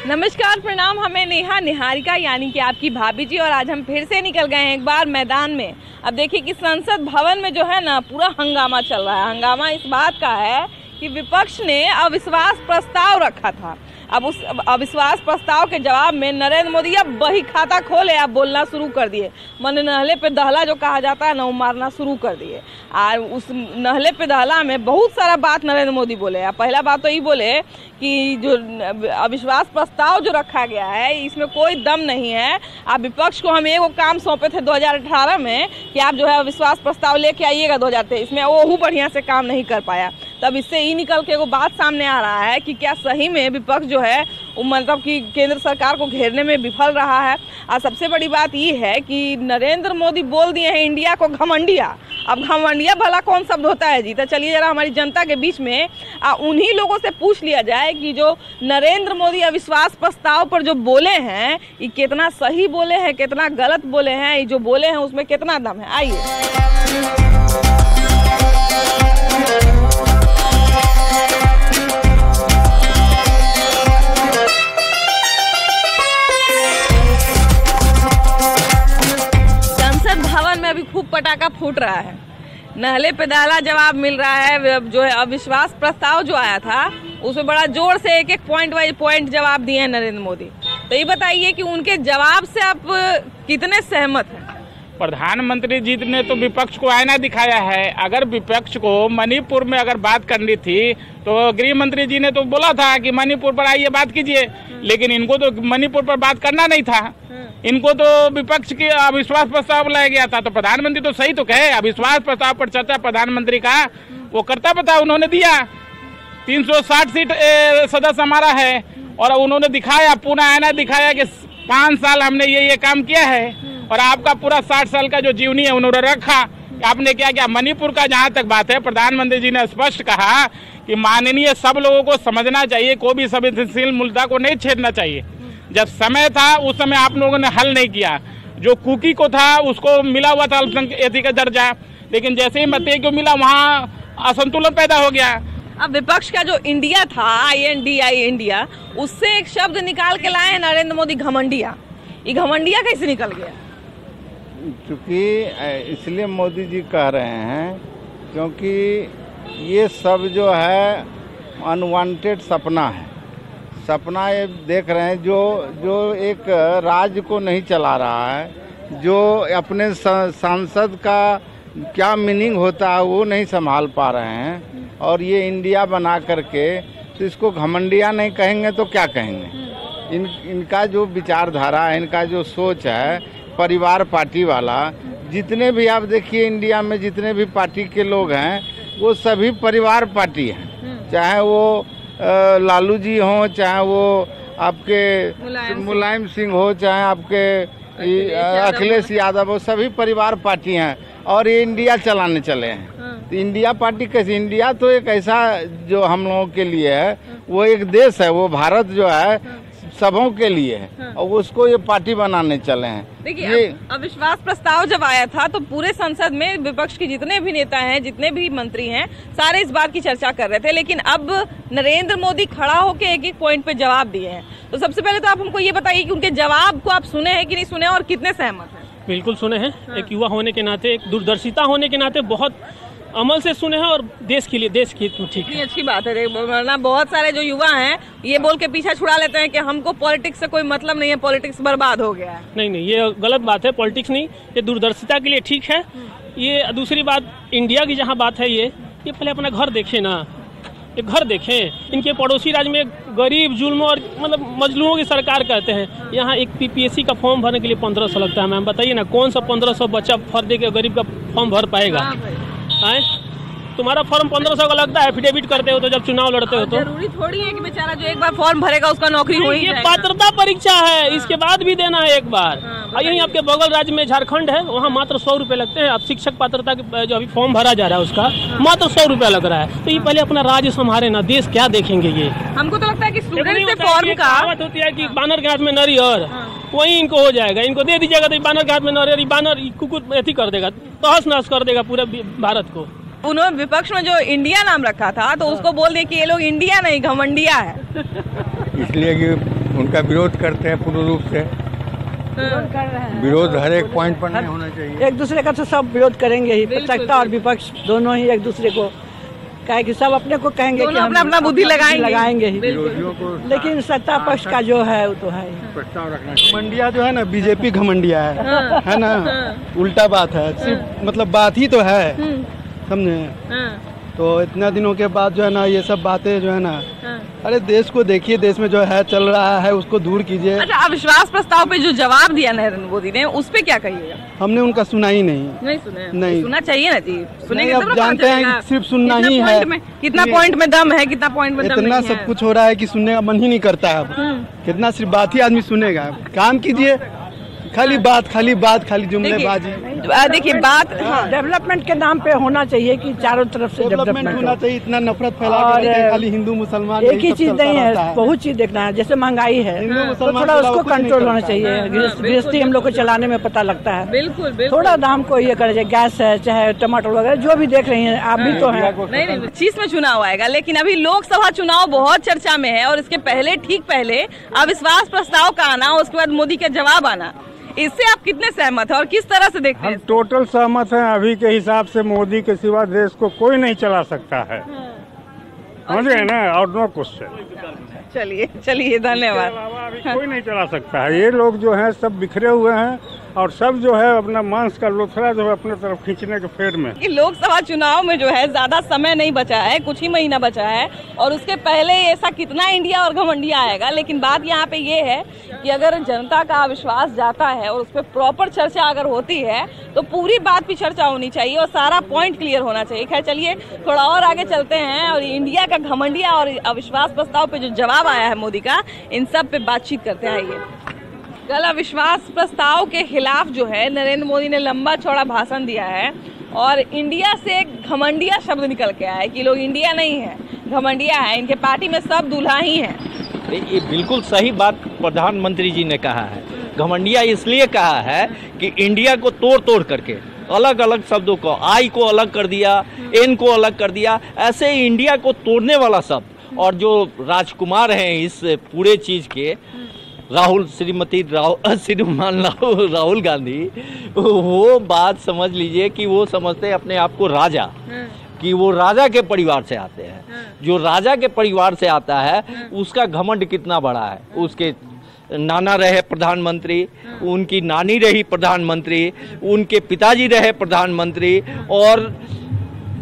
नमस्कार, प्रणाम। हमें नेहा निहारिका यानी कि आपकी भाभी जी, और आज हम फिर से निकल गए हैं एक बार मैदान में। अब देखिए कि संसद भवन में जो है ना पूरा हंगामा चल रहा है। हंगामा इस बात का है कि विपक्ष ने अविश्वास प्रस्ताव रखा था। अब उस अविश्वास प्रस्ताव के जवाब में नरेंद्र मोदी अब बही खाता खोले अब बोलना शुरू कर दिए। मन नहले पे दहला जो कहा जाता है ना, वो मारना शुरू कर दिए। और उस नहले पे दहला में बहुत सारा बात नरेंद्र मोदी बोले। पहला बात तो ये बोले कि जो अविश्वास प्रस्ताव जो रखा गया है इसमें कोई दम नहीं है। आप विपक्ष को हम एगो काम सौंपे थे 2018 में कि आप जो है अविश्वास प्रस्ताव लेके आइएगा 2023 में, वो बढ़िया से काम नहीं कर पाया। तब इससे ही निकल के एगो बात सामने आ रहा है कि क्या सही में विपक्ष जो है वो मतलब कि केंद्र सरकार को घेरने में विफल रहा है। और सबसे बड़ी बात ये है कि नरेंद्र मोदी बोल दिए हैं इंडिया को घमंडिया। अब घमंडिया भला कौन शब्द होता है जी? तो चलिए जरा हमारी जनता के बीच में उन्हीं लोगों से पूछ लिया जाए कि जो नरेंद्र मोदी अविश्वास प्रस्ताव पर जो बोले हैं ये कितना सही बोले हैं, कितना गलत बोले हैं। ये जो बोले हैं उसमें कितना दम है। आइए। अभी खूब पटाखा फूट रहा है, नहले पे दहला जवाब मिल रहा है। जो है अविश्वास प्रस्ताव जो आया था उसमें बड़ा जोर से एक पॉइंट वाइज पॉइंट जवाब दिए हैं नरेंद्र मोदी। तो ये बताइए कि उनके जवाब से आप कितने सहमत हैं? प्रधानमंत्री जी ने तो विपक्ष को आईना दिखाया है। अगर विपक्ष को मणिपुर में अगर बात करनी थी तो गृह मंत्री जी ने तो बोला था कि मणिपुर पर आइए बात कीजिए, लेकिन इनको तो मणिपुर पर बात करना नहीं था। इनको तो विपक्ष की अविश्वास प्रस्ताव लाया गया था। तो प्रधानमंत्री तो सही तो कहे, अविश्वास प्रस्ताव पर चर्चा प्रधानमंत्री का वो करता पता उन्होंने दिया। 360 सीट सदस्य हमारा है और उन्होंने दिखाया, पूरा आईना दिखाया कि 5 साल हमने ये काम किया है और आपका पूरा 60 साल का जो जीवनी है उन्होंने रखा। आपने क्या किया? मणिपुर का जहाँ तक बात है, प्रधानमंत्री जी ने स्पष्ट कहा कि माननीय सब लोगों को समझना चाहिए, कोई भी संवेदनशील मुद्दा को नहीं छेड़ना चाहिए। जब समय था उस समय आप लोगों ने हल नहीं किया। जो कुकी को था उसको मिला हुआ था अल्पसंख्यक का दर्जा, लेकिन जैसे ही मते को मिला वहाँ असंतुलन पैदा हो गया। अब विपक्ष का जो इंडिया था, INDI इंडिया, उससे एक शब्द निकाल के लाए नरेंद्र मोदी, घमंडिया। ये घमंडिया कैसे निकल गया? क्योंकि इसलिए मोदी जी कह रहे हैं क्योंकि ये सब जो है अनवांटेड सपना है। सपना ये देख रहे हैं जो एक राज्य को नहीं चला रहा है, जो अपने सांसद का क्या मीनिंग होता है वो नहीं संभाल पा रहे हैं। और ये इंडिया बना करके तो इसको घमंडिया नहीं कहेंगे तो क्या कहेंगे? इनका जो विचारधारा है, इनका जो सोच है परिवार पार्टी वाला, जितने भी आप देखिए इंडिया में जितने भी पार्टी के लोग हैं वो सभी परिवार पार्टी हैं। चाहे वो लालू जी हों, चाहे वो आपके मुलायम सिंह हो, चाहे आपके अखिलेश यादव हो, सभी परिवार पार्टी हैं और ये इंडिया चलाने चले हैं। तो इंडिया पार्टी कैसे? इंडिया तो एक ऐसा जो हम लोगों के लिए है, वो एक देश है, वो भारत जो है सबों के लिए है और उसको ये पार्टी बनाने चले हैं। देखिए अविश्वास प्रस्ताव जब आया था तो पूरे संसद में विपक्ष के जितने भी नेता हैं, जितने भी मंत्री हैं, सारे इस बात की चर्चा कर रहे थे। लेकिन अब नरेंद्र मोदी खड़ा होकर एक पॉइंट पे जवाब दिए हैं। तो सबसे पहले तो आप हमको ये बताइए कि उनके जवाब को आप सुने हैं कि नहीं सुने और कितने सहमत हैं? बिल्कुल सुने हैं। एक युवा होने के नाते, एक दूरदर्शिता होने के नाते बहुत अमल से सुने हैं और देश के लिए, देश की ठीक है। अच्छी बात है, वरना बहुत सारे जो युवा हैं ये बोल के पीछा छुड़ा लेते हैं कि हमको पॉलिटिक्स से कोई मतलब नहीं है, पॉलिटिक्स बर्बाद हो गया है। नहीं, ये गलत बात है। पॉलिटिक्स नहीं, ये दूरदर्शिता के लिए ठीक है। ये दूसरी बात, इंडिया की जहाँ बात है, ये पहले अपना घर देखें ना, ये घर देखें। इनके पड़ोसी राज्य में गरीब, जुल्म और मतलब मजलूमों की सरकार कहते हैं। यहाँ एक PPSC का फॉर्म भरने के लिए 1500 लगता है। मैम बताइए ना, कौन सा 1500 बच्चा फर्द के गरीब का फॉर्म भर पाएगा? तुम्हारा फॉर्म 1500 का लगता है, एफिडेविट करते हो तो जब चुनाव लड़ते हो तो जरूरी थोड़ी है कि बेचारा जो एक बार फॉर्म भरेगा उसका नौकरी हो ही ये पात्रता परीक्षा है, इसके बाद भी देना है एक बार। यही आपके बगल राज्य में झारखंड है, वहाँ मात्र 100 रुपए लगते हैं। अब शिक्षक पात्रता के जो अभी फॉर्म भरा जा रहा है उसका मात्र 100 रुपया लग रहा है। तो ये पहले अपना राज्य संभाले ना, देश क्या देखेंगे? ये हमको तो लगता है कि स्टूडेंट से फॉर्म का होती है कि बानर के हाथ में नरियर, वही इनको हो जाएगा। इनको दे दीजिएगा तो बानर के हाथ में नरियर, बानर कुकुर एथी कर देगा, तहस नहस कर देगा पूरे भारत को। उन्होंने विपक्ष में जो इंडिया नाम रखा था तो उसको बोल दिया कि ये लोग इंडिया नहीं घमंडिया है। इसलिए कि उनका विरोध करते हैं पूर्ण रूप से। विरोध हर एक पॉइंट पर नहीं होना चाहिए। एक दूसरे का तो सब विरोध करेंगे ही, सत्ता और विपक्ष दोनों ही एक दूसरे को कहे कि सब अपने को कहेंगे कि अपना अपना बुद्धि लगाएंगे ही। विरोधियों को लेकिन सत्ता पक्ष का जो है वो तो है प्रस्ताव रखना चाहिए। घमंडिया जो है ना, बीजेपी घमंडिया है ना, उल्टा बात है, सिर्फ मतलब बात ही तो है, समझे। तो इतना दिनों के बाद जो है ना ये सब बातें जो है ना, अरे देश को देखिए, देश में जो है चल रहा है उसको दूर कीजिए। अच्छा, अविश्वास प्रस्ताव पे जो जवाब दिया नरेंद्र मोदी ने, उस पे क्या कहिएगा? हमने उनका सुना ही नहीं। नहीं सुना? नहीं सुनना चाहिए ना जी, सुनेंगे अब जानते हैं कि सिर्फ सुनना ही है। कितना पॉइंट में दम है, कितना पॉइंट में दम इतना नहीं है। सब कुछ हो रहा है कि सुनने का मन ही नहीं करता है अब। कितना सिर्फ बात ही आदमी सुनेगा, काम कीजिए, खाली बात खाली जुमलेबाजी। देखिए बात डेवलपमेंट के नाम पे होना चाहिए कि चारों तरफ से डेवलपमेंट होना चाहिए। इतना नफरत फैला के रखे, खाली हिंदू मुसलमान एक ही चीज नहीं है, बहुत चीज देखना है। जैसे महंगाई है तो थोड़ा उसको कंट्रोल होना चाहिए। गृहस्थी हम लोग को चलाने में पता लगता है। बिल्कुल थोड़ा दाम को ये करना चाहिए। गैस है चाहे टमाटर वगैरह जो भी देख रही हैं आप भी तो है। नहीं, 25 में चुनाव आएगा, लेकिन अभी लोकसभा चुनाव बहुत चर्चा में है और इसके पहले ठीक पहले अविश्वास प्रस्ताव का आना, उसके बाद मोदी का जवाब आना, इससे आप कितने सहमत हैं और किस तरह से देखते हैं? हम टोटल सहमत हैं। अभी के हिसाब से मोदी के सिवा देश को कोई नहीं चला सकता है, समझ गए ना, और नो क्वेश्चन। चलिए धन्यवाद। अभी कोई नहीं चला सकता है। ये लोग जो हैं सब बिखरे हुए हैं और सब जो है अपना मांस का लोथड़ा जो है अपने तरफ खींचने के फेर में। कि लोकसभा चुनाव में जो है ज्यादा समय नहीं बचा है, कुछ ही महीना बचा है और उसके पहले ऐसा कितना इंडिया और घमंडिया आएगा। लेकिन बात यहाँ पे ये है कि अगर जनता का अविश्वास जाता है और उस पर प्रॉपर चर्चा अगर होती है तो पूरी बात पे चर्चा होनी चाहिए और सारा पॉइंट क्लियर होना चाहिए। खैर चलिए थोड़ा और आगे चलते हैं और इंडिया का घमंडिया और अविश्वास प्रस्ताव पे जो जवाब आया है मोदी का, इन सब पे बातचीत करते हैं। आइए, कल अविश्वास प्रस्ताव के खिलाफ जो है नरेंद्र मोदी ने लंबा चौड़ा भाषण दिया है और इंडिया से घमंडिया शब्द निकल के आया है कि लोग इंडिया नहीं है, घमंडिया है, इनके पार्टी में सब दूल्हा ही है। ये बिल्कुल सही बात प्रधानमंत्री जी ने कहा है। घमंडिया इसलिए कहा है कि इंडिया को तोड़ तोड़ करके अलग अलग शब्दों को, आई को अलग कर दिया, एन को अलग कर दिया, ऐसे इंडिया को तोड़ने वाला शब्द। और जो राजकुमार हैं इस पूरे चीज के, श्रीमान राहुल गांधी, वो बात समझ लीजिए कि वो समझते हैं अपने आप को राजा, कि वो राजा के परिवार से आते हैं। जो राजा के परिवार से आता है उसका घमंड कितना बड़ा है। उसके नाना रहे प्रधानमंत्री, उनकी नानी रही प्रधानमंत्री, उनके पिताजी रहे प्रधानमंत्री और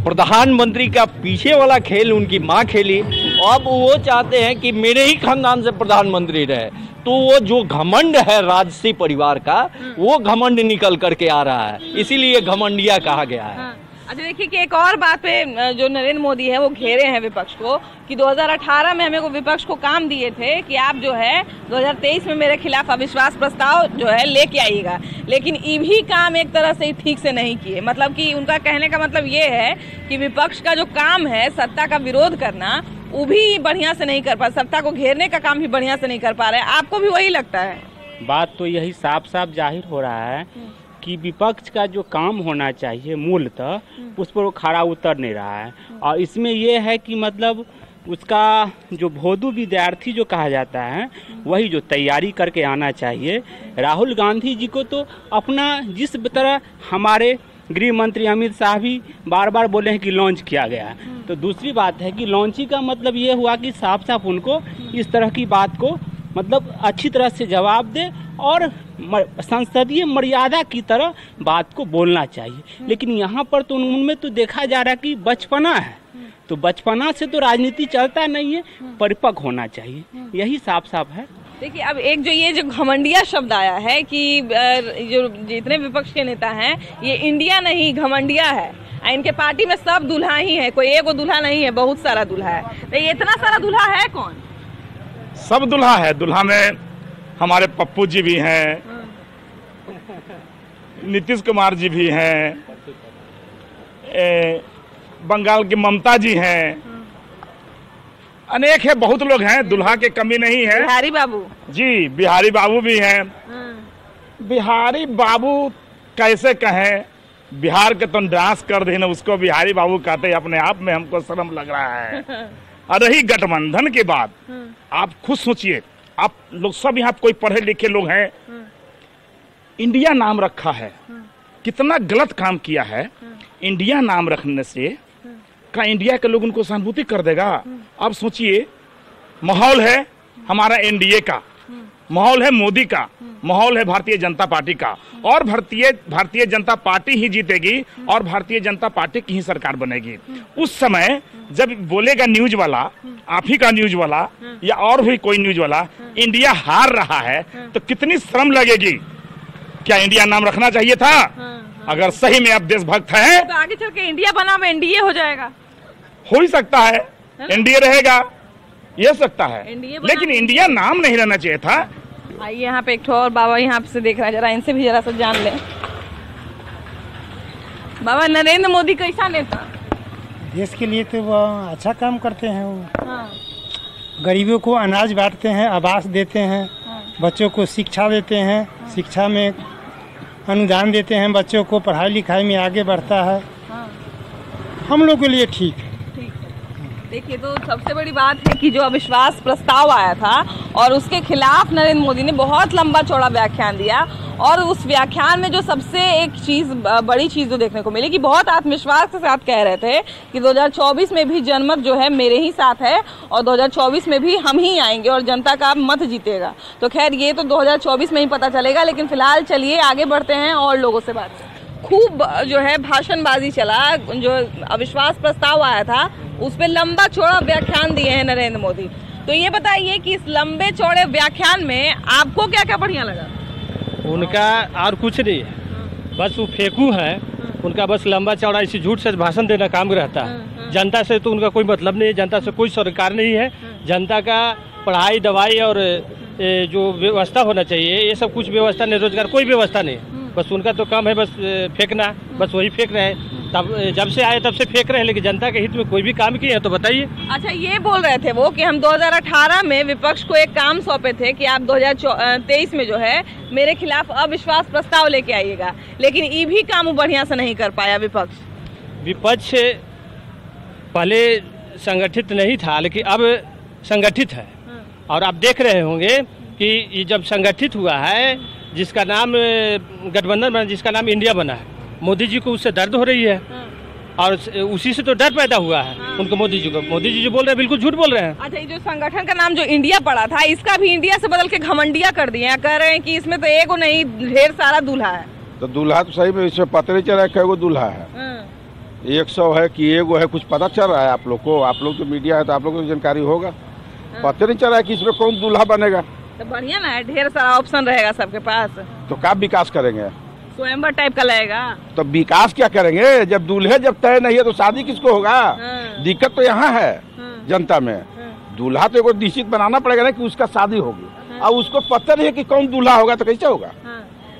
प्रधानमंत्री का पीछे वाला खेल उनकी माँ खेली। अब वो चाहते हैं कि मेरे ही खानदान से प्रधानमंत्री रहे। तो वो जो घमंड है राजसी परिवार का, वो घमंड निकल करके आ रहा है, इसीलिए घमंडिया कहा गया है। अच्छा देखिए कि एक और बात पे जो नरेंद्र मोदी है वो घेरे हैं विपक्ष को कि 2018 में हमें को विपक्ष को काम दिए थे कि आप जो है 2023 में मेरे खिलाफ अविश्वास प्रस्ताव जो है लेके आइएगा, लेकिन ये भी काम एक तरह से ठीक से नहीं किए। मतलब कि उनका कहने का मतलब ये है कि विपक्ष का जो काम है सत्ता का विरोध करना, वो भी बढ़िया से नहीं कर पा, सत्ता को घेरने का काम भी बढ़िया से नहीं कर पा रहे। आपको भी वही लगता है? बात तो यही साफ साफ जाहिर हो रहा है कि विपक्ष का जो काम होना चाहिए मूलतः उस पर वो खरा उतर नहीं रहा है। और इसमें ये है कि मतलब उसका जो भोदू विद्यार्थी जो कहा जाता है वही जो तैयारी करके आना चाहिए। राहुल गांधी जी को तो अपना जिस तरह हमारे गृह मंत्री अमित शाह भी बार बार बोले हैं कि लॉन्च किया गया है, तो दूसरी बात है कि लॉन्चिंग का मतलब ये हुआ कि साफ साफ उनको इस तरह की बात को मतलब अच्छी तरह से जवाब दे और संसदीय मर्यादा की तरह बात को बोलना चाहिए। लेकिन यहाँ पर तो उनमें तो देखा जा रहा है कि बचपना है, तो बचपना से तो राजनीति चलता नहीं है, परिपक्व होना चाहिए, यही साफ साफ है। देखिए अब एक जो ये जो घमंडिया शब्द आया है कि जो जितने विपक्ष के नेता हैं ये इंडिया नहीं घमंडिया है, इनके पार्टी में सब दूल्हा ही है, कोई एक दूल्हा नहीं है, बहुत सारा दूल्हा है। तो ये इतना सारा दूल्हा है कौन? सब दूल्हा है। दूल्हा में हमारे पप्पू जी भी हैं, नीतीश कुमार जी भी हैं, बंगाल की ममता जी हैं, अनेक है, बहुत लोग हैं, दूल्हा की कमी नहीं है। बिहारी बाबू जी, बिहारी बाबू भी हैं। बिहारी बाबू कैसे कहें, बिहार के तो डांस कर देना उसको बिहारी बाबू कहते हैं, अपने आप में हमको शर्म लग रहा है। और रही गठबंधन की बात, आप खुद सोचिए आप लोग सब यहाँ कोई पढ़े लिखे लोग हैं, इंडिया नाम रखा है, कितना गलत काम किया है। इंडिया नाम रखने से का इंडिया के लोग उनको सहानुभूति कर देगा? अब सोचिए, माहौल है हमारा एनडीए का, माहौल है मोदी का, माहौल है भारतीय जनता पार्टी का, और भारतीय जनता पार्टी ही जीतेगी और भारतीय जनता पार्टी की ही सरकार बनेगी। उस समय जब बोलेगा न्यूज वाला, आप ही का न्यूज वाला या और भी कोई न्यूज वाला, इंडिया हार रहा है, तो कितनी शर्म लगेगी। क्या इंडिया नाम रखना चाहिए था? अगर सही में आप देशभक्त हैं तो आगे चल के इंडिया बनाम एनडीए हो जाएगा। हो ही सकता है, एनडीए रहेगा, ये सकता है, लेकिन इंडिया नाम नहीं रहना चाहिए था। आइए यहाँ पे एक और बाबा यहाँ से देख रहा है, जरा इनसे भी जरा सा जान लें। बाबा, नरेंद्र मोदी कैसा नेता? देश के लिए तो वह अच्छा काम करते हैं। वो गरीबों को अनाज बांटते हैं, आवास देते हैं, बच्चों को शिक्षा देते हैं, शिक्षा में अनुदान देते हैं, बच्चों को पढ़ाई लिखाई में आगे बढ़ता है। हम लोग के लिए ठीक है। देखिए, तो सबसे बड़ी बात है कि जो अविश्वास प्रस्ताव आया था और उसके खिलाफ नरेंद्र मोदी ने बहुत लंबा चौड़ा व्याख्यान दिया, और उस व्याख्यान में जो सबसे एक चीज, बड़ी चीज जो देखने को मिली कि बहुत आत्मविश्वास के साथ कह रहे थे कि 2024 में भी जनमत जो है मेरे ही साथ है और 2024 में भी हम ही आएंगे और जनता का मत जीतेगा। तो खैर, ये तो 2024 में ही पता चलेगा, लेकिन फिलहाल चलिए आगे बढ़ते हैं और लोगों से बात करें। खूब जो है भाषणबाजी चला, जो अविश्वास प्रस्ताव आया था उस पर लंबा चौड़ा व्याख्यान दिए हैं नरेंद्र मोदी। तो ये बताइए कि इस लंबे चौड़े व्याख्यान में आपको क्या क्या बढ़िया लगा? उनका और कुछ नहीं है, बस वो फेंकू है। उनका बस लंबा चौड़ा इसी झूठ से भाषण देना काम रहता है। जनता से तो उनका कोई मतलब नहीं है, जनता से कोई सरकार नहीं है। जनता का पढ़ाई, दवाई और जो व्यवस्था होना चाहिए, ये सब कुछ व्यवस्था नहीं, रोजगार कोई व्यवस्था नहीं। बस उनका तो काम है बस फेंकना, बस वही फेंक रहे हैं। तब जब से आए तब से फेंक रहे हैं, लेकिन जनता के हित में कोई भी काम किए हैं तो बताइए। अच्छा, ये बोल रहे थे वो कि हम 2018 में विपक्ष को एक काम सौंपे थे कि आप 2023 में जो है मेरे खिलाफ अविश्वास प्रस्ताव लेके आइएगा, लेकिन ये भी काम बढ़िया से नहीं कर पाया विपक्ष। विपक्ष पहले संगठित नहीं था, लेकिन अब संगठित है। और आप देख रहे होंगे कि ये जब संगठित हुआ है, जिसका नाम गठबंधन बना, जिसका नाम इंडिया बना है, मोदी जी को उससे दर्द हो रही है और उसी से तो डर पैदा हुआ है उनको। मोदी जी जो बोल रहे हैं बिल्कुल झूठ बोल रहे हैं। अच्छा, ये जो संगठन का नाम जो इंडिया पड़ा था, इसका भी इंडिया से बदल के घमंडिया कर दिए हैं। कह रहे हैं कि इसमें तो एगो नहीं ढेर सारा दूल्हा है। तो दूल्हा तो सही में इसमें पता नहीं चल रहा है कई दूल्हा है, 100 है कि एगो है, कुछ पता चल रहा है आप लोग को? आप लोग तो मीडिया है तो आप लोग को जानकारी होगा। पता नहीं चल रहा है कि इसमें कौन दूल्हा बनेगा। तो बढ़िया ना है, ढेर सारा ऑप्शन रहेगा सबके पास। तो क्या विकास करेंगे? स्वयंवर टाइप का लगेगा। तो विकास क्या करेंगे जब दूल्हे जब तय नहीं है तो शादी किसको होगा? दिक्कत तो यहाँ है जनता में। दूल्हा तो एक निश्चित बनाना पड़ेगा ना कि उसका शादी होगी, और उसको पता नहीं है कि कौन दूल्हा होगा, तो कैसे होगा?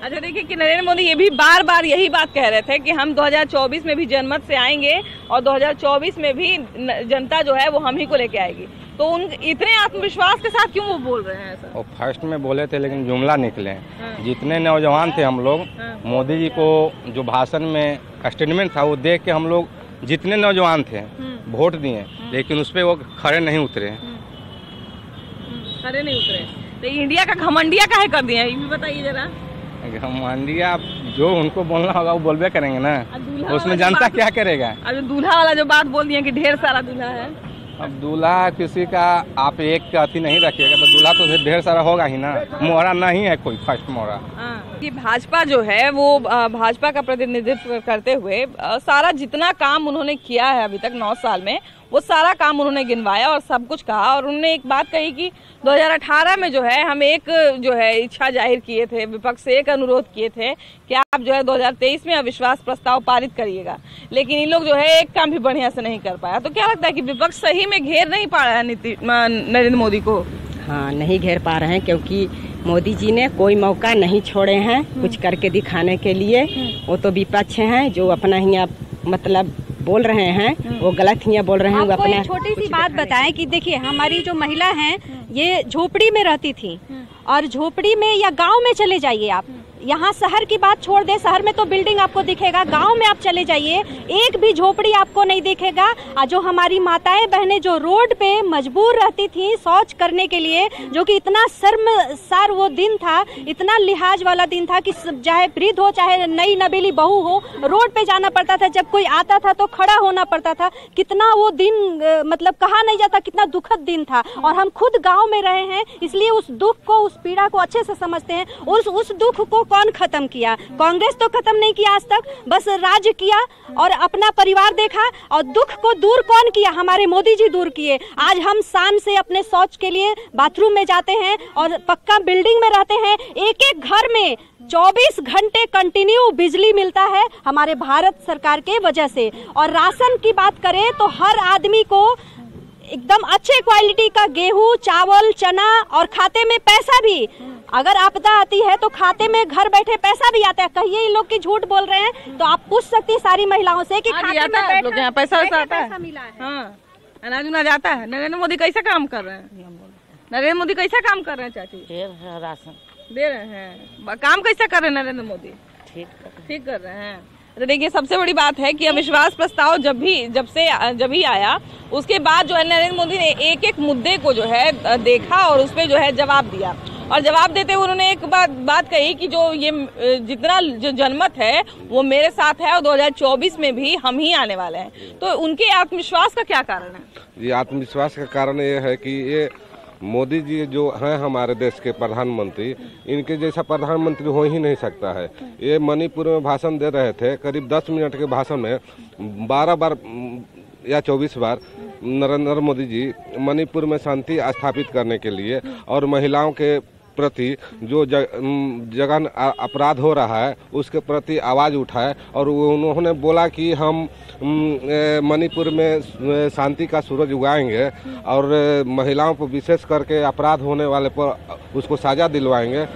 अच्छा, देखिए कि नरेंद्र मोदी ये भी बार बार यही बात कह रहे थे कि हम 2024 में भी जनमत से आएंगे और 2024 में भी जनता जो है वो हम ही को लेके आएगी। तो उन इतने आत्मविश्वास के साथ क्यों वो बोल रहे हैं ऐसा? वो फर्स्ट में बोले थे, लेकिन जुमला निकले। जितने नौजवान थे हम लोग, मोदी जी को जो भाषण में स्टेटमेंट था वो देख के हम लोग जितने नौजवान थे वोट दिए, लेकिन उस पर वो खड़े नहीं उतरे। खड़े नहीं उतरे तो इंडिया का घमंडिया काहे कर दिया, ये भी बताइए जरा। घमंडिया जो उनको बोलना होगा वो बोलबे करेंगे ना, उसमें जनता क्या करेगा? अब दूल्हा वाला जो बात बोल दिया कि ढेर सारा दूल्हा है, अब दूल्हा किसी का आप एक का अति नहीं रखिएगा तो दूल्हा तो ढेर सारा होगा ही ना। मोहरा नहीं है कोई फर्स्ट मोहरा। कि भाजपा जो है वो भाजपा का प्रतिनिधित्व करते हुए सारा जितना काम उन्होंने किया है अभी तक 9 साल में, वो सारा काम उन्होंने गिनवाया और सब कुछ कहा। और उन्होंने एक बात कही कि 2018 में जो है हम एक जो है इच्छा जाहिर किए थे, विपक्ष से एक अनुरोध किए थे कि आप जो है 2023 में अविश्वास प्रस्ताव पारित करिएगा, लेकिन इन लोग जो है एक काम भी बढ़िया से नहीं कर पाया। तो क्या लगता है कि विपक्ष सही में घेर नहीं पा रहा है नरेंद्र मोदी को? हाँ, नहीं घेर पा रहे हैं, क्योंकि मोदी जी ने कोई मौका नहीं छोड़े हैं कुछ करके दिखाने के लिए। वो तो विपक्ष हैं जो अपना ही मतलब बोल रहे हैं, वो गलत ही बोल रहे हैं। आपको एक छोटी सी बात बताएं कि देखिए हमारी जो महिला हैं ये झोपड़ी में रहती थी, और झोपड़ी में या गांव में चले जाइए आप, यहाँ शहर की बात छोड़ दे, शहर में तो बिल्डिंग आपको दिखेगा, गांव में आप चले जाइए एक भी झोपड़ी आपको नहीं दिखेगा। जो हमारी माताएं बहनें जो रोड पे मजबूर रहती थी शौच करने के लिए, जो कि इतना शर्मसार वो दिन था, इतना लिहाज वाला दिन था कि चाहे वृद्ध हो चाहे नई नबीली बहू हो, रोड पे जाना पड़ता था, जब कोई आता था तो खड़ा होना पड़ता था। कितना वो दिन मतलब कहा नहीं जाता कितना दुखद दिन था। और हम खुद गाँव में रहे हैं, इसलिए उस दुख को, उस पीड़ा को अच्छे से समझते हैं। उस दुख को कौन खत्म किया? कांग्रेस तो खत्म नहीं किया आज तक, बस राज किया और अपना परिवार देखा। और दुख को दूर कौन किया? हमारे मोदी जी दूर किए। आज हम शान से अपने शौच के लिए बाथरूम में जाते हैं और पक्का बिल्डिंग में रहते हैं। एक एक घर में 24 घंटे कंटिन्यू बिजली मिलता है हमारे भारत सरकार के वजह से। और राशन की बात करें तो हर आदमी को एकदम अच्छे क्वालिटी का गेहूं, चावल, चना और खाते में पैसा भी, अगर आपदा आती है तो खाते में घर बैठे पैसा भी आता है। कहिए इन लोग की झूठ बोल रहे हैं तो आप पूछ सकती हैं सारी महिलाओं से कि खाते में पैसा आता है, मिला है। हाँ, अनाज उनाज आता है। नरेंद्र मोदी कैसा काम कर रहे हैं? नरेंद्र मोदी कैसा काम कर रहे हैं चाची? राशन दे रहे हैं। काम कैसा कर रहे हैं नरेंद्र मोदी? ठीक कर रहे हैं। तो देखिए सबसे बड़ी बात है कि अविश्वास प्रस्ताव जब ही आया उसके बाद जो है नरेंद्र मोदी ने एक एक मुद्दे को जो है देखा और उस पर जो है जवाब दिया। और जवाब देते हुए उन्होंने एक बात कही कि जो ये जितना जो जनमत है वो मेरे साथ है और 2024 में भी हम ही आने वाले हैं। तो उनके आत्मविश्वास का क्या कारण है? ये आत्मविश्वास का कारण ये है कि ये मोदी जी जो हैं हमारे देश के प्रधानमंत्री, इनके जैसा प्रधानमंत्री हो ही नहीं सकता है। ये मणिपुर में भाषण दे रहे थे, करीब 10 मिनट के भाषण में 12 बार या 24 बार नरेंद्र मोदी जी मणिपुर में शांति स्थापित करने के लिए और महिलाओं के प्रति जो जघन्य अपराध हो रहा है उसके प्रति आवाज़ उठाए। और उन्होंने बोला कि हम मणिपुर में शांति का सूरज उगाएंगे और महिलाओं पर विशेष करके अपराध होने वाले पर उसको सजा दिलवाएंगे।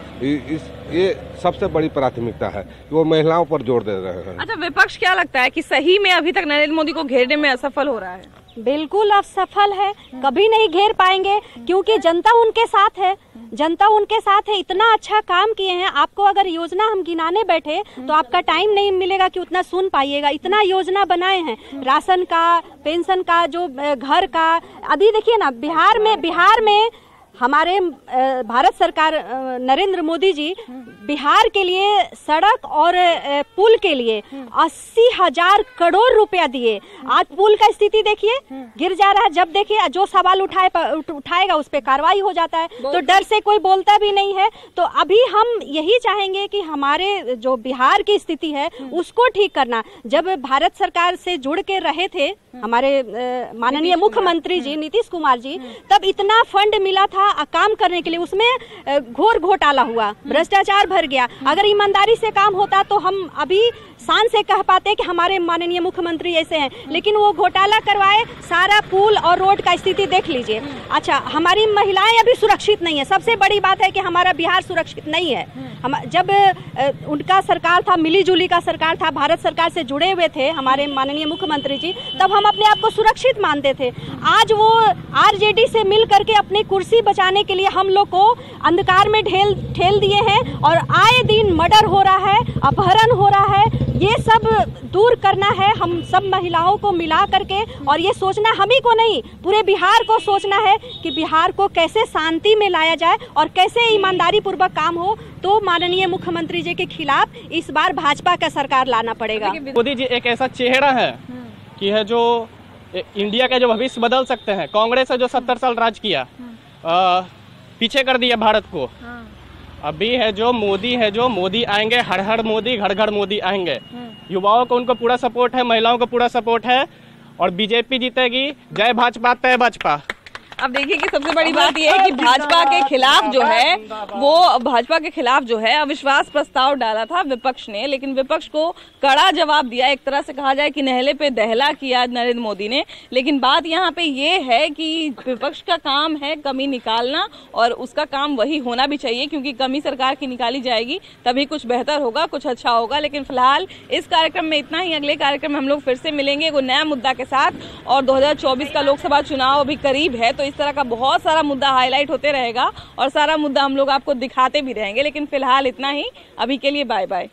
ये सबसे बड़ी प्राथमिकता है कि वो महिलाओं पर जोर दे रहे हैं। अच्छा, विपक्ष क्या लगता है कि सही में अभी तक नरेंद्र मोदी को घेरने में असफल हो रहा है? बिल्कुल असफल है, कभी नहीं घेर पाएंगे क्योंकि जनता उनके साथ है। जनता उनके साथ है, इतना अच्छा काम किए हैं। आपको अगर योजना हम गिनाने बैठे तो आपका टाइम नहीं मिलेगा कि उतना सुन पाइएगा। इतना योजना बनाए हैं, राशन का, पेंशन का, जो घर का। अभी देखिए ना बिहार में हमारे भारत सरकार नरेंद्र मोदी जी बिहार के लिए सड़क और पुल के लिए 80,000 करोड़ रुपया दिए। आज पुल का स्थिति देखिए, गिर जा रहा है। जब देखिए जो सवाल उठाएगा उस पर कार्रवाई हो जाता है, तो डर से कोई बोलता भी नहीं है। तो अभी हम यही चाहेंगे कि हमारे जो बिहार की स्थिति है उसको ठीक करना। जब भारत सरकार से जुड़ के रहे थे हमारे माननीय मुख्यमंत्री जी नीतीश कुमार जी, तब इतना फंड मिला था काम करने के लिए, उसमें घोर घोटाला हुआ, भ्रष्टाचार भर गया। अगर ईमानदारी से काम होता तो हम अभी शान से कह पाते कि हमारे माननीय मुख्यमंत्री ऐसे हैं, लेकिन वो घोटाला करवाए। सारा पुल और रोड का स्थिति देख लीजिए। अच्छा, हमारी महिलाएं अभी सुरक्षित नहीं है। सबसे बड़ी बात है कि हमारा बिहार सुरक्षित नहीं है। हम जब उनका सरकार था, मिली जुली का सरकार था, भारत सरकार से जुड़े हुए थे हमारे माननीय मुख्यमंत्री जी, तब हम अपने आप को सुरक्षित मानते थे। आज वो आरजेडी से मिल करके अपनी कुर्सी बचाने के लिए हम लोग को अंधकार में ठेल दिए हैं और आए दिन मर्डर हो रहा है, अपहरण हो रहा है। ये सब दूर करना है हम सब महिलाओं को मिला करके, और ये सोचना हम ही को नहीं, पूरे बिहार को सोचना है कि बिहार को कैसे शांति में लाया जाए और कैसे ईमानदारी पूर्वक काम हो। तो माननीय मुख्यमंत्री जी के खिलाफ इस बार भाजपा का सरकार लाना पड़ेगा। मोदी जी एक ऐसा चेहरा है कि है जो इंडिया का जो भविष्य बदल सकते हैं। कांग्रेस है जो 70 साल राज किया, पीछे कर दिया भारत को। अभी है जो मोदी आएंगे, हर हर मोदी, घर घर मोदी आएंगे। युवाओं को उनको पूरा सपोर्ट है, महिलाओं को पूरा सपोर्ट है और बीजेपी जीतेगी। जय भाजपा तय भाजपा। अब देखिए कि सबसे बड़ी बात यह है कि भाजपा के खिलाफ जो है अविश्वास प्रस्ताव डाला था विपक्ष ने, लेकिन विपक्ष को कड़ा जवाब दिया। एक तरह से कहा जाए कि नहले पे दहला किया नरेंद्र मोदी ने। लेकिन बात यहाँ पे ये है कि विपक्ष का काम है कमी निकालना, और उसका काम वही होना भी चाहिए, क्योंकि कमी सरकार की निकाली जाएगी तभी कुछ बेहतर होगा, कुछ अच्छा होगा। लेकिन फिलहाल इस कार्यक्रम में इतना ही। अगले कार्यक्रम में हम लोग फिर से मिलेंगे एक नया मुद्दा के साथ, और 2024 का लोकसभा चुनाव अभी करीब है, तो इस तरह का बहुत सारा मुद्दा हाईलाइट होते रहेगा और सारा मुद्दा हम लोग आपको दिखाते भी रहेंगे, लेकिन फिलहाल इतना ही। अभी के लिए बाय बाय।